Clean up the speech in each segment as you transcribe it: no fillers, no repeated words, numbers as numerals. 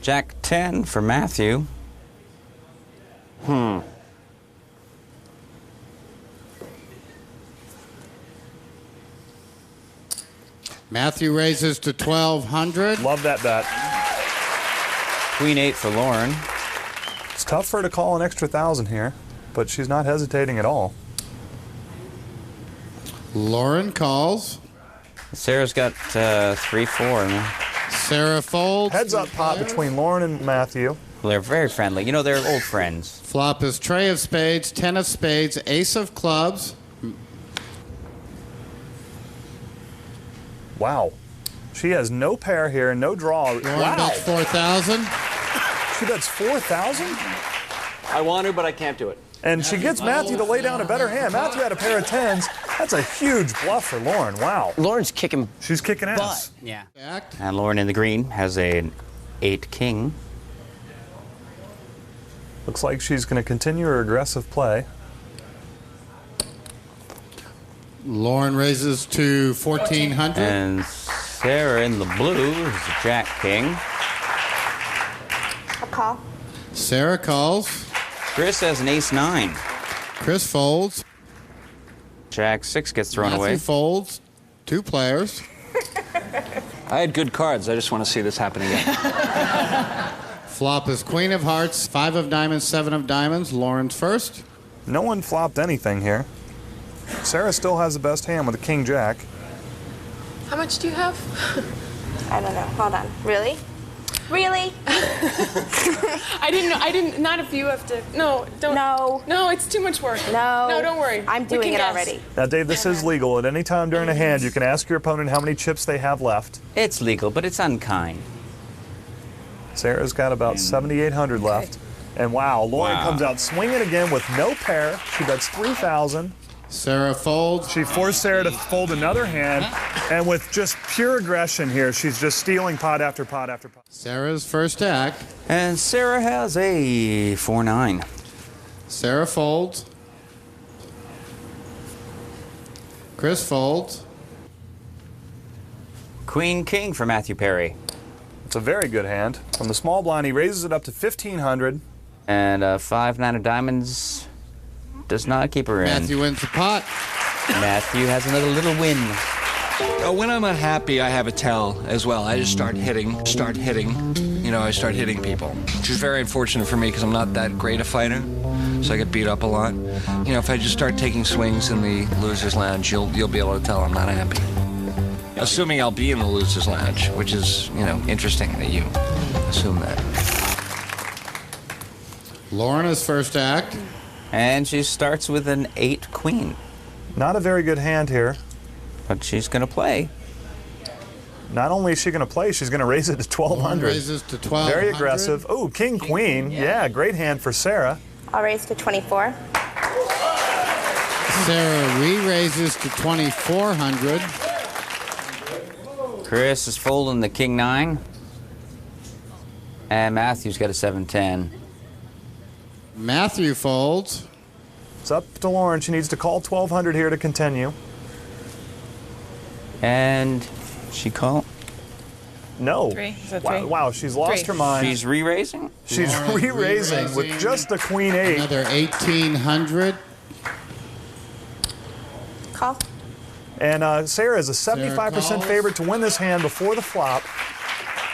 Jack 10 for Matthew. Matthew raises to 1,200. Love that bet. Queen 8 for Lauren. It's tough for her to call an extra 1,000 here, but she's not hesitating at all. Lauren calls. Sarah's got 3-4 now. Sarah folds. Heads up pot between Lauren and Matthew. Well, they're very friendly. You know, they're old friends. Flop is trey of spades, 10 of spades, ace of clubs. Wow. She has no pair here, no draw. Lauren Wow. bets 4,000. She bets 4,000? I want to, but I can't do it. And she gets Matthew to lay down a better hand. Matthew had a pair of 10s. That's a huge bluff for Lauren. Wow. Lauren's kicking She's kicking ass. Yeah. Act. And Lauren in the green has an 8 king. Looks like she's going to continue her aggressive play. Lauren raises to 1,400. And Sarah in the blue is a Jack king. A call. Sarah calls. Chris has an ace 9. Chris folds. Jack 6 gets thrown Matthew away. folds. 2 players. I had good cards. I just want to see this happen again. Flop is queen of hearts, 5 of diamonds, 7 of diamonds. Lauren's first. No one flopped anything here. Sarah still has the best hand with a king jack. How much do you have? I don't know. Hold on. Really? Really? I didn't, not if you have to. No, don't. No. No, it's too much work. No. No, don't worry. I'm We doing can it guess. already. Now, Dave, this is legal. At any time during a hand, you can ask your opponent how many chips they have left. It's legal, but it's unkind. Sarah's got about 7,800 left. And wow, Lauren comes out swinging again with no pair. She bets 3,000. Sarah folds. She forced Sarah to fold another hand, and with just pure aggression here, she's just stealing pot after pot after pot. Sarah's first act. And Sarah has a 4-9. Sarah folds. Chris folds. Queen king for Matthew Perry. It's a very good hand. From the small blind, he raises it up to 1,500. And 5-9 of diamonds does not keep her in. Matthew wins the pot. Matthew has another little win. When I'm unhappy, I have a tell as well. I just start hitting. You know, I start hitting people. Which is very unfortunate for me because I'm not that great a fighter, so I get beat up a lot. You know, if I just start taking swings in the loser's lounge, you'll be able to tell I'm not happy. Assuming I'll be in the loser's lounge, which is, you know, interesting that you assume that. Lorna's first act. And she starts with an 8 queen. Not a very good hand here. But she's going to play. Not only is she going to play, she's going to raise it to 1,200. Raises to 1,200. Very aggressive. Oh, king, queen. Yeah, great hand for Sarah. I'll raise to 24. Sarah re-raises to 2,400. Chris is folding the king 9. And Matthew's got a 7-10. Matthew folds. It's up to Lauren. She needs to call 1,200 here to continue. And she called. No. Three. Is that Wow, three? wow, she's lost Three. her mind. She's re-raising? She's Lauren re-raising with just the queen 8. Another 1,800. Call. And Sarah is a Sarah 75% calls. favorite to win this hand before the flop.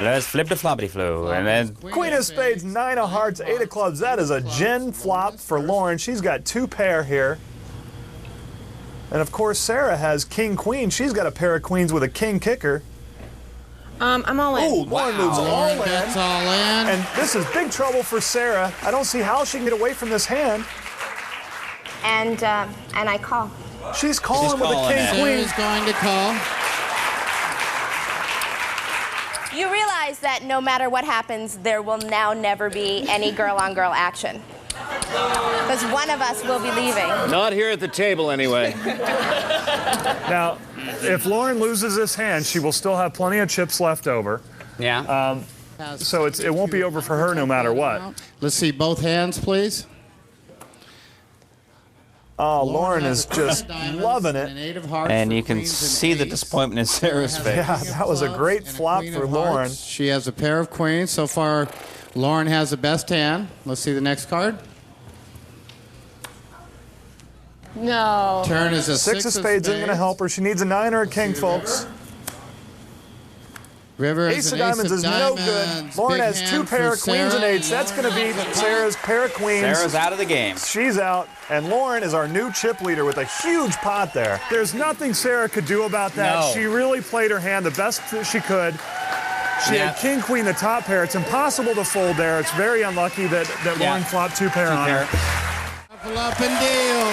Let's flip the floppity flo. And then Queen of spades, 9 of hearts, 8 of clubs. That is a gin flop for Lauren. She's got 2 pair here. And of course, Sarah has king, queen. She's got a pair of queens with a king kicker. I'm all in. Oh, Lauren moves all Lauren in. bets all in. And this is big trouble for Sarah. I don't see how she can get away from this hand. And I call. She's calling with a calling king, it. queen. Sarah's going to call. You realize that no matter what happens, there will now never be any girl-on-girl action. Because one of us will be leaving. Not here at the table, anyway. Now, if Lauren loses this hand, she will still have plenty of chips left over. yeah. So it won't be over for her no matter what. Let's see both hands, please. Oh, Lauren is has just diamonds loving and an it. 8 of hearts And for you can queens and see the ace. disappointment in Sarah's face. Yeah, King of that was a clubs great and flop queen for of Lauren. hearts. She has a pair of queens. So far, Lauren has the best hand. Let's see the next card. No. Turn is a Six of spades isn't going to help her. She needs a 9 or a king, folks. River Ace is of an diamonds is no good. diamonds. Lauren Big has 2 hand pair for of queens and Sarah. 8s. That's going to Lauren beat has a Sarah's pair of queens. Sarah's out of the game. She's out, and Lauren is our new chip leader with a huge pot there. There's nothing Sarah could do about that. No. She really played her hand the best that she could. She Yeah. had king, queen, the top pair. It's impossible to fold there. It's very unlucky that Lauren flopped 2 pair on her. Double up and deal.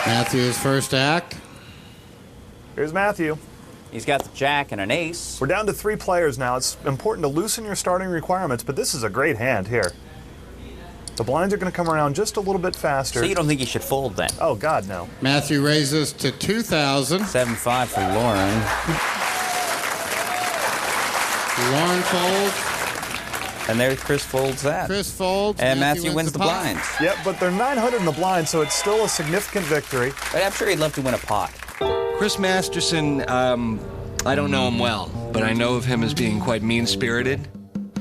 Matthew's first act. Here's Matthew. He's got the jack and an ace. We're down to 3 players now. It's important to loosen your starting requirements, but this is a great hand here. The blinds are going to come around just a little bit faster. So you don't think you should fold then? Oh, God, no. Matthew raises to 2,000. 7-5 for Lauren. Lauren folds. And there Chris folds that. Chris folds. And Matthew wins the pot. blinds. Yep, but they're 900 in the blind, so it's still a significant victory. But I'm sure he'd love to win a pot. Chris Masterson, I don't know him well, but I know of him as being quite mean-spirited.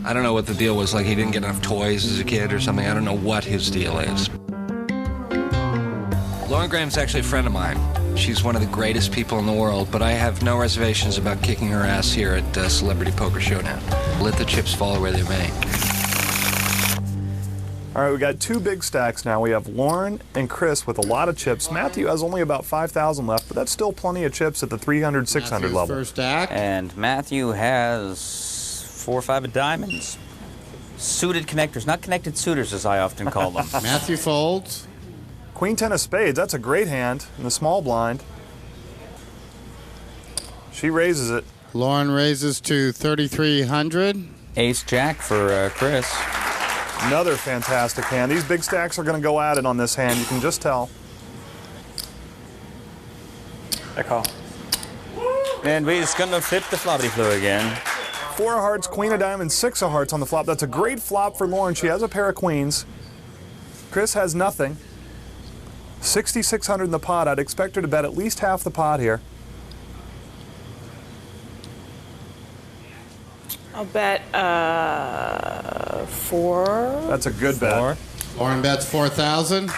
I don't know what the deal was, like he didn't get enough toys as a kid or something. I don't know what his deal is. Lauren Graham's actually a friend of mine. She's one of the greatest people in the world, but I have no reservations about kicking her ass here at Celebrity Poker Showdown. Let the chips fall where they may. All right, we got 2 big stacks now. We have Lauren and Chris with a lot of chips. Matthew has only about 5,000 left, but that's still plenty of chips at the 300, 600 Matthew's level. first act. And Matthew has 4 or 5 of diamonds. Suited connectors, not connected suitors as I often call them. Matthew folds. Queen 10 of spades, that's a great hand in the small blind. She raises it. Lauren raises to 3,300. Ace jack for Chris. Another fantastic hand. These big stacks are going to go at it on this hand. You can just tell. I call. And we're just gonna flip the floppity flu again. 4 of hearts, queen of diamonds, 6 of hearts on the flop. That's a great flop for Lauren. She has a pair of queens. Chris has nothing. 6,600 in the pot. I'd expect her to bet at least half the pot here. I'll bet 4. That's a good bet. Lauren bets 4,000.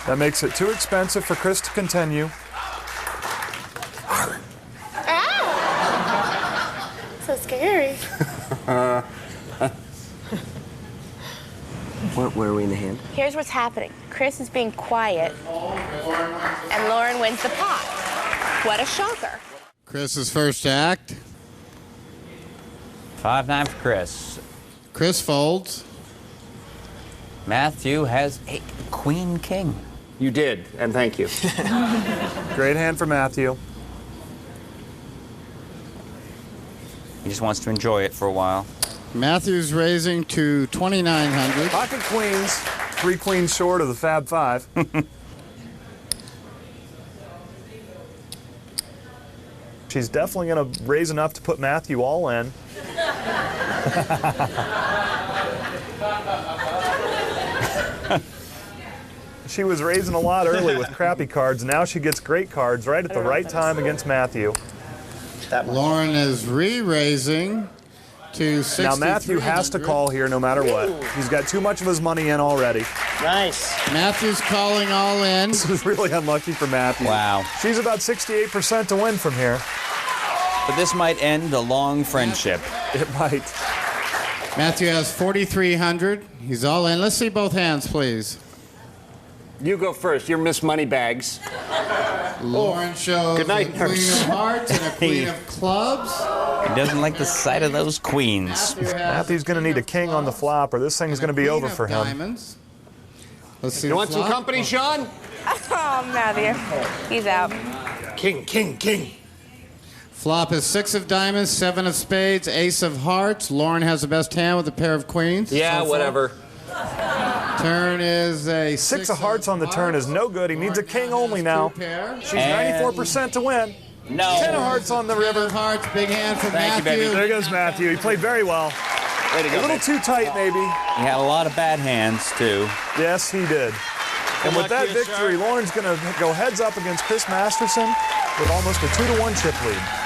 That makes it too expensive for Chris to continue. So scary. Where are we in the hand? Here's what's happening. Chris is being quiet, and Lauren wins the pot. What a shocker. Chris's first act. 5-9 for Chris. Chris folds. Matthew has a queen king. You did, and thank you. Great hand for Matthew. He just wants to enjoy it for a while. Matthew's raising to 2,900. Pocket queens. 3 queens short of the Fab 5. She's definitely going to raise enough to put Matthew all in. She was raising a lot early with crappy cards. Now she gets great cards right at the right time against Matthew. Lauren is re-raising to 6,300. Now Matthew has to call here no matter what. He's got too much of his money in already. Nice. Matthew's calling all in. This is really unlucky for Matthew. Wow. She's about 68% to win from here. But this might end a long friendship. It might. Matthew has 4,300. He's all in. Let's see both hands, please. You go first. You're Miss Moneybags. Lauren shows Good night, a queen nurse. of hearts and a queen of clubs. He doesn't like the sight of those queens. Matthew's going to need a king on the flop, or this thing's going to be over for him. Diamonds. Let's see. You the want some flop. company, Sean? Oh, Matthew. He's out. King, king, king. Flop is 6 of diamonds, 7 of spades, ace of hearts. Lauren has the best hand with a pair of queens. Yeah, so far. whatever. Turn is a 6 of hearts on the turn is no good. He needs a king only now. She's And- 94% to win. No. 10 of hearts on the 10 river. of hearts, big hand for Thank you, Matthew. baby. There goes Matthew. He played very well. Way to A go, little babe. too tight, maybe. He had a lot of bad hands, too. Yes, he did. And with that victory, Lauren's going to go heads up against Chris Masterson with almost a 2-to-1 chip lead.